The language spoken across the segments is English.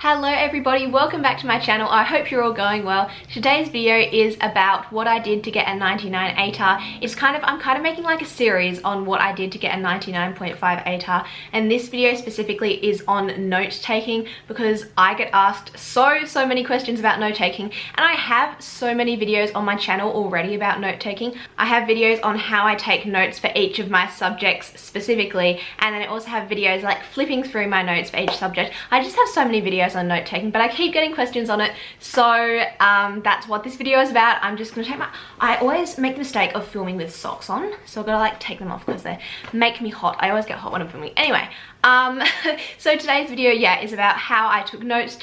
Hello everybody, welcome back to my channel. I hope you're all going well. Today's video is about what I did to get a 99 ATAR. I'm kind of making like a series on what I did to get a 99.5 ATAR, and this video specifically is on note taking because I get asked so many questions about note taking, and I have so many videos on my channel already about note taking. I have videos on how I take notes for each of my subjects specifically, and then I also have videos like flipping through my notes for each subject. I just have so many videos on note taking, but I keep getting questions on it, so that's what this video is about. I'm just gonna take I always make the mistake of filming with socks on, so I've gotta like take them off because they make me hot. I always get hot when I'm filming. Anyway, so today's video, yeah, is about how I took notes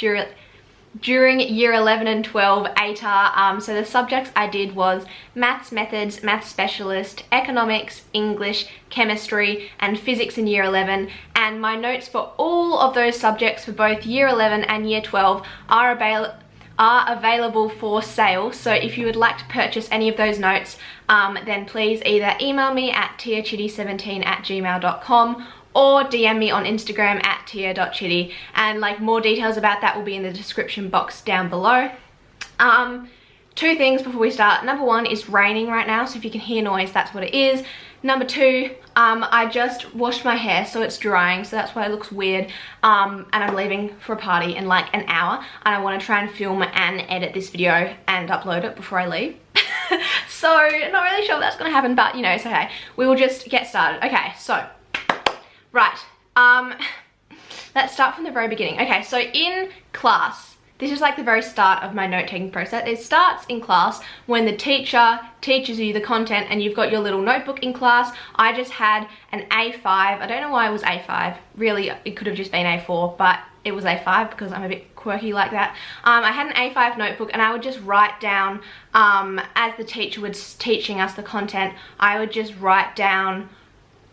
during year 11 and 12 ATAR. So the subjects I did was maths methods, maths specialist, economics, English, chemistry, and physics in year 11. And my notes for all of those subjects for both year 11 and year 12 are available for sale. So if you would like to purchase any of those notes, then please either email me at tiachitty17@gmail.com or DM me on Instagram at tia.chitty, and like more details about that will be in the description box down below. Two things before we start. Number one is raining right now, so if you can hear noise, that's what it is. Number two, I just washed my hair, so it's drying, so that's why it looks weird. And I'm leaving for a party in like an hour, and I want to try and film and edit this video and upload it before I leave. So not really sure if that's gonna happen, but you know, it's okay. We will just get started. Okay, so right, let's start from the very beginning. Okay, so in class, this is like the very start of my note-taking process. It starts in class when the teacher teaches you the content and you've got your little notebook in class. I just had an A5. I don't know why it was A5. Really, it could have just been A4, but it was A5 because I'm a bit quirky like that. I had an A5 notebook, and I would just write down, as the teacher was teaching us the content, I would just write down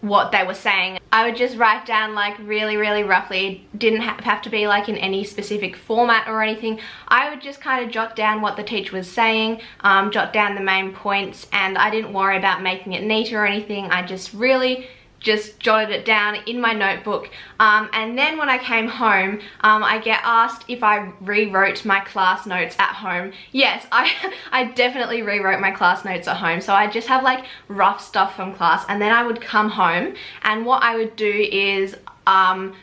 what they were saying. I would just write down like really roughly. It didn't have to be like in any specific format or anything. I would just kind of jot down what the teacher was saying, jot down the main points, and I didn't worry about making it neat or anything. I just really just jotted it down in my notebook, and then when I came home, I get asked if I rewrote my class notes at home. Yes, I definitely rewrote my class notes at home. So I just have like rough stuff from class, and then I would come home, and what I would do is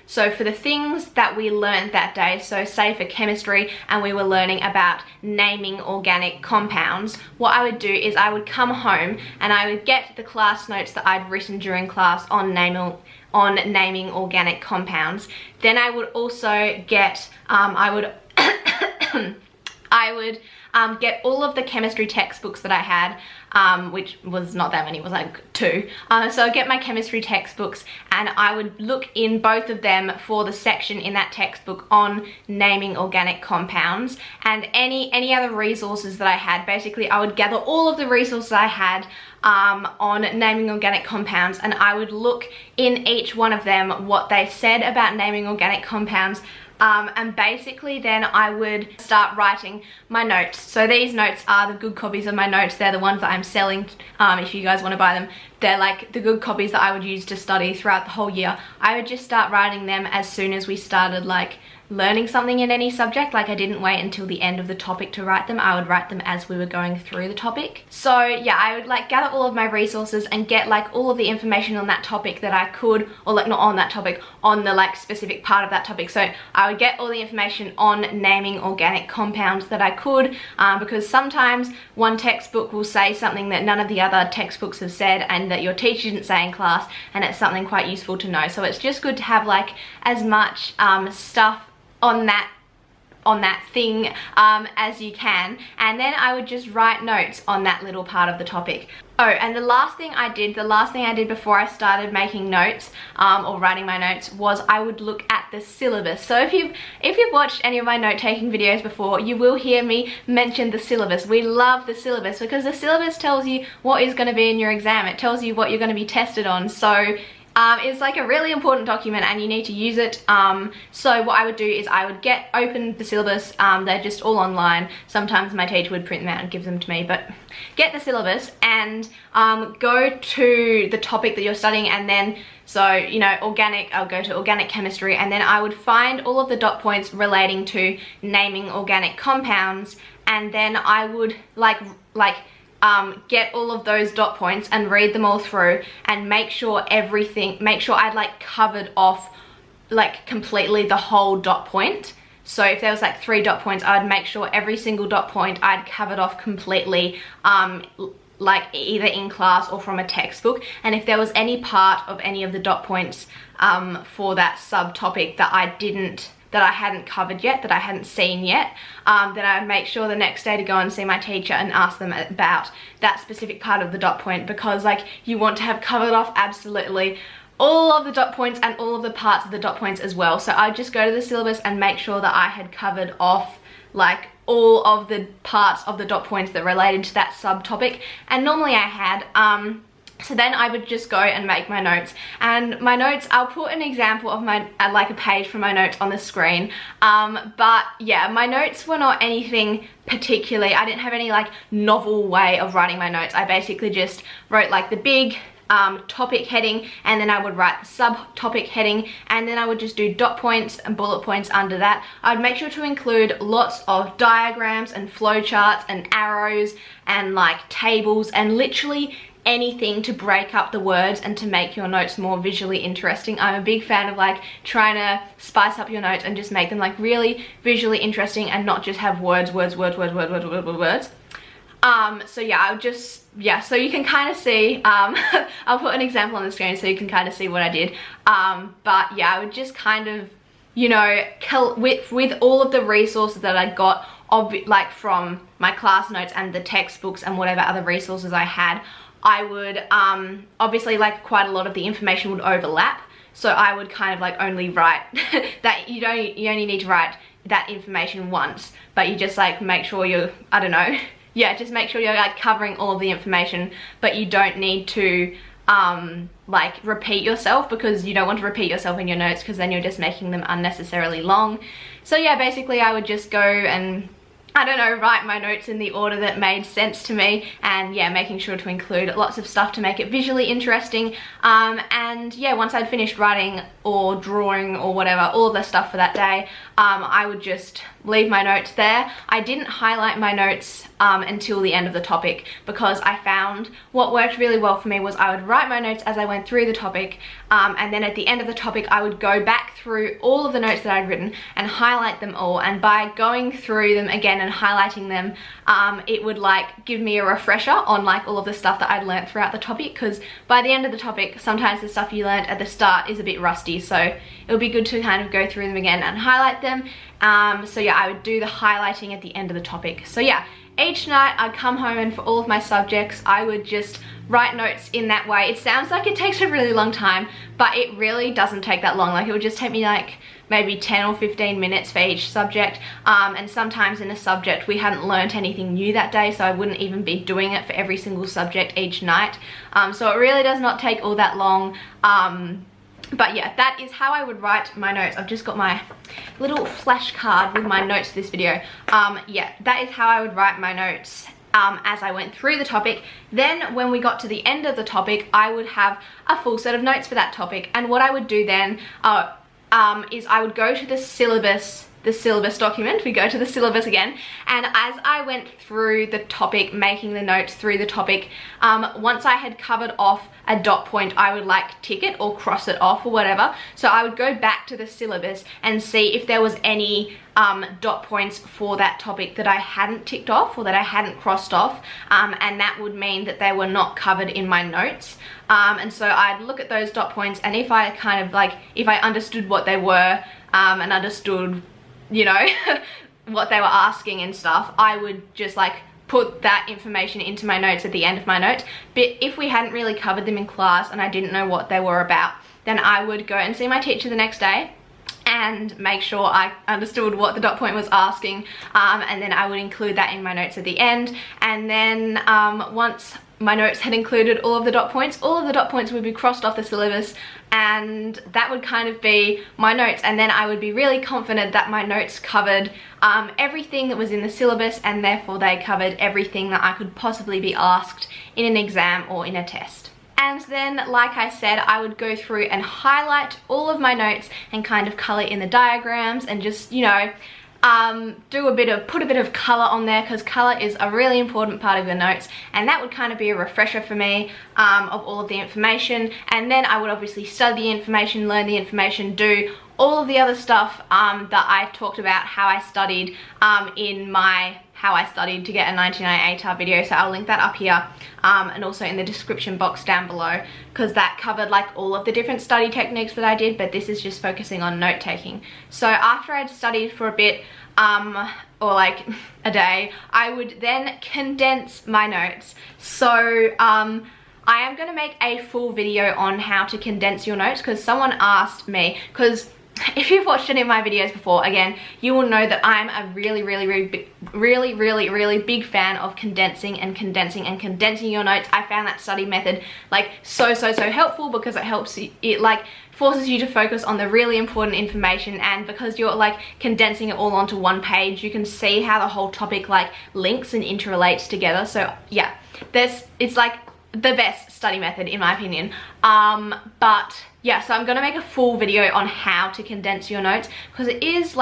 so for the things that we learned that day, so say for chemistry and we were learning about naming organic compounds, what I would do is I would come home and I would get the class notes that I'd written during class on naming organic compounds. Then I would also get, I would get all of the chemistry textbooks that I had, which was not that many, it was like 2. So I'd get my chemistry textbooks, and I would look in both of them for the section in that textbook on naming organic compounds, and any other resources that I had. Basically, I would gather all of the resources I had on naming organic compounds, and I would look in each one of them what they said about naming organic compounds. And basically then I would start writing my notes. So these notes are the good copies of my notes. They're the ones that I'm selling, if you guys want to buy them. They're like the good copies that I would use to study throughout the whole year. I would just start writing them as soon as we started like learning something in any subject. Like I didn't wait until the end of the topic to write them. I would write them as we were going through the topic. So yeah, I would like gather all of my resources and get like all of the information on that topic that I could, or like not on that topic, on the like specific part of that topic. So I would get all the information on naming organic compounds that I could, because sometimes one textbook will say something that none of the other textbooks have said and that your teacher didn't say in class, and it's something quite useful to know. So it's just good to have like as much stuff on that thing as you can, and then I would just write notes on that little part of the topic. Oh, and the last thing I did before I started making notes or writing my notes was I would look at the syllabus. So if you've watched any of my note-taking videos before, you will hear me mention the syllabus. We love the syllabus because the syllabus tells you what is going to be in your exam. It tells you what you're going to be tested on. So It's like a really important document and you need to use it. So what I would do is I would open the syllabus. They're just all online. Sometimes my teacher would print them out and give them to me, but get the syllabus and go to the topic that you're studying, and then, so, you know, organic, I'll go to organic chemistry, and then I would find all of the dot points relating to naming organic compounds, and then I would get all of those dot points and read them all through and make sure I'd like covered off like completely the whole dot point. So if there was like 3 dot points, I would make sure every single dot point I'd covered off completely, like either in class or from a textbook. And if there was any part of any of the dot points for that subtopic that I hadn't covered yet, that I hadn't seen yet, then I'd make sure the next day to go and see my teacher and ask them about that specific part of the dot point, because like you want to have covered off absolutely all of the dot points and all of the parts of the dot points as well. So I'd just go to the syllabus and make sure that I had covered off like all of the parts of the dot points that related to that subtopic, and normally I had. So then I would just go and make my notes, and my notes, I'll put an example of my, like a page from my notes on the screen, but yeah, my notes were not anything particularly, I didn't have any like novel way of writing my notes. I basically just wrote like the big topic heading, and then I would write the subtopic heading, and then I would just do dot points and bullet points under that. I'd make sure to include lots of diagrams and flowcharts and arrows and like tables and literally anything to break up the words and to make your notes more visually interesting. I'm a big fan of like trying to spice up your notes and just make them like really visually interesting and not just have words. So yeah, I would just, yeah, so you can kind of see, I'll put an example on the screen so you can kind of see what I did. But yeah, I would just kind of, you know, with all of the resources that I got, like from my class notes and the textbooks and whatever other resources I had, I would, obviously like quite a lot of the information would overlap. So I would kind of like only write that you only need to write that information once, but you just like make sure you're, I don't know, yeah, just make sure you're like covering all of the information, but you don't need to like repeat yourself, because you don't want to repeat yourself in your notes, because then you're just making them unnecessarily long. So yeah, basically I would just go and, I don't know, write my notes in the order that made sense to me, and yeah, making sure to include lots of stuff to make it visually interesting. And yeah, once I'd finished writing or drawing or whatever, all of the stuff for that day, I would just leave my notes there. I didn't highlight my notes until the end of the topic, because I found what worked really well for me was I would write my notes as I went through the topic, and then at the end of the topic I would go back through all of the notes that I'd written and highlight them all. And by going through them again and highlighting them, it would like give me a refresher on like all of the stuff that I'd learnt throughout the topic, because by the end of the topic sometimes the stuff you learnt at the start is a bit rusty, so it would be good to kind of go through them again and highlight them. So yeah, I would do the highlighting at the end of the topic. So yeah, each night I'd come home and for all of my subjects I would just write notes in that way. It sounds like it takes a really long time, but it really doesn't take that long. Like it would just take me like maybe 10 or 15 minutes for each subject, and sometimes in a subject we hadn't learnt anything new that day, so I wouldn't even be doing it for every single subject each night. So it really does not take all that long. But yeah, that is how I would write my notes. I've just got my little flashcard with my notes for this video. Yeah, that is how I would write my notes as I went through the topic. Then when we got to the end of the topic, I would have a full set of notes for that topic. And what I would do then is I would go to the syllabus document. We go to the syllabus again, and as I went through the topic, making the notes through the topic, once I had covered off a dot point, I would like tick it or cross it off or whatever. So I would go back to the syllabus and see if there was any dot points for that topic that I hadn't ticked off or that I hadn't crossed off, and that would mean that they were not covered in my notes. And so I'd look at those dot points, and if I kind of like, if I understood what they were, and understood, you know, what they were asking and stuff, I would just like put that information into my notes at the end of my notes. But if we hadn't really covered them in class and I didn't know what they were about, then I would go and see my teacher the next day and make sure I understood what the dot point was asking, and then I would include that in my notes at the end. And then once my notes had included all of the dot points, all of the dot points would be crossed off the syllabus, and that would kind of be my notes. And then I would be really confident that my notes covered everything that was in the syllabus, and therefore they covered everything that I could possibly be asked in an exam or in a test. And then, like I said, I would go through and highlight all of my notes and kind of colour in the diagrams and just, you know, put a bit of colour on there, because colour is a really important part of your notes, and that would kind of be a refresher for me of all of the information. And then I would obviously study the information, learn the information, do all of the other stuff that I talked about, how I studied in my how I studied to get a 99 Atar video, so I'll link that up here and also in the description box down below, because that covered like all of the different study techniques that I did, but this is just focusing on note taking. So after I'd studied for a bit or like a day, I would then condense my notes. So I am going to make a full video on how to condense your notes, because someone asked me, because if you've watched any of my videos before, again, you will know that I'm a really big fan of condensing your notes. I found that study method like so helpful, because it helps you, it like forces you to focus on the really important information, and because you're like condensing it all onto one page, you can see how the whole topic like links and interrelates together. So yeah, it's like the best study method in my opinion. But yeah, so I'm gonna make a full video on how to condense your notes, because it is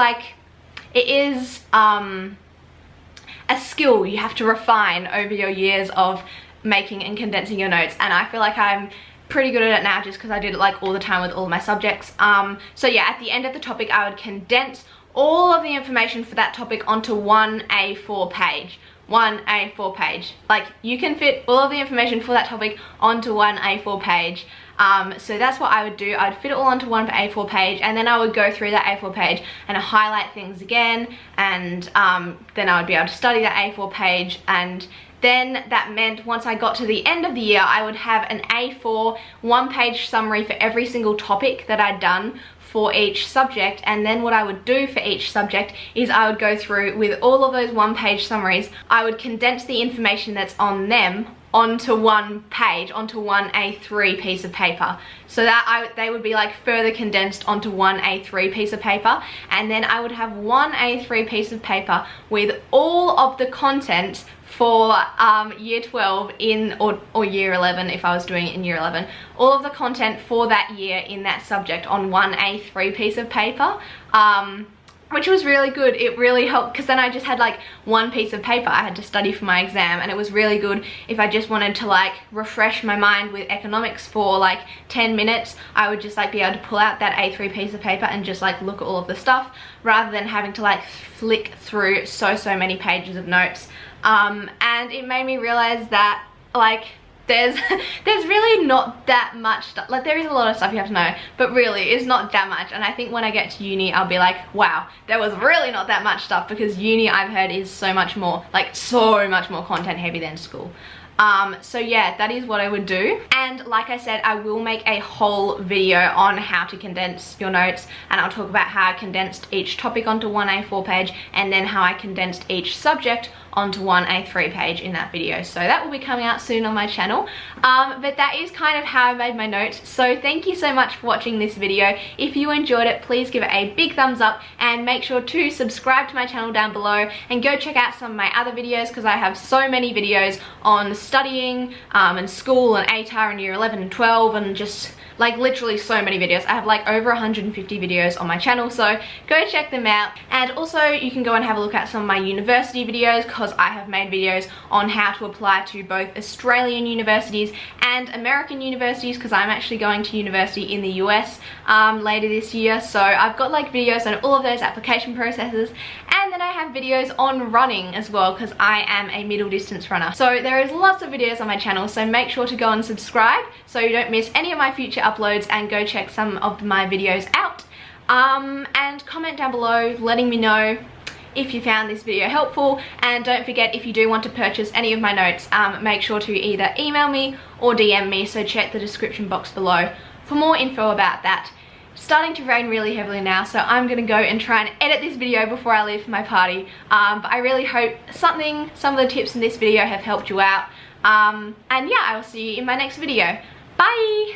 a skill you have to refine over your years of making and condensing your notes, and I feel like I'm pretty good at it now just because I did it like all the time with all my subjects. So yeah, at the end of the topic I would condense all of the information for that topic onto one A4 page. One A4 page. Like, you can fit all of the information for that topic onto one A4 page. So that's what I would do. I would fit it all onto one A4 page, and then I would go through that A4 page and highlight things again, and then I would be able to study that A4 page. And then that meant once I got to the end of the year, I would have an A4 one-page summary for every single topic that I'd done for each subject. And then what I would do for each subject is I would go through with all of those one-page summaries. I would condense the information that's on them onto one page, onto one A3 piece of paper, so that they would be like further condensed onto one A3 piece of paper. And then I would have one A3 piece of paper with all of the content for year 12 or year 11, if I was doing it in year 11, all of the content for that year in that subject on one A3 piece of paper, which was really good. It really helped, because then I just had like one piece of paper I had to study for my exam, and it was really good if I just wanted to like refresh my mind with economics for like 10 minutes. I would just like be able to pull out that A3 piece of paper and just like look at all of the stuff, rather than having to like flick through so many pages of notes. And it made me realize that like there's really not that much stuff. Like, there is a lot of stuff you have to know, but really it's not that much. And I think when I get to uni, I'll be like, wow, there was really not that much stuff, because uni, I've heard, is so much more content heavy than school. So yeah, that is what I would do. And like I said, I will make a whole video on how to condense your notes, and I'll talk about how I condensed each topic onto one A4 page, and then how I condensed each subject onto one A3 page in that video. So that will be coming out soon on my channel. But that is kind of how I made my notes. So thank you so much for watching this video. If you enjoyed it, please give it a big thumbs up, and make sure to subscribe to my channel down below, and go check out some of my other videos, because I have so many videos on studying and school and ATAR and year 11 and 12, and just like literally so many videos. I have like over 150 videos on my channel, so go check them out. And also you can go and have a look at some of my university videos, because I have made videos on how to apply to both Australian universities and American universities, because I'm actually going to university in the US later this year. So I've got like videos on all of those application processes, and then I have videos on running as well, because I am a middle distance runner. So there is lots of videos on my channel, so make sure to go and subscribe so you don't miss any of my future uploads, and go check some of my videos out. And comment down below letting me know if you found this video helpful. And don't forget, if you do want to purchase any of my notes, make sure to either email me or DM me, so check the description box below for more info about that. Starting to rain really heavily now, so I'm gonna go and try and edit this video before I leave for my party. But I really hope some of the tips in this video have helped you out. And yeah, I will see you in my next video. Bye!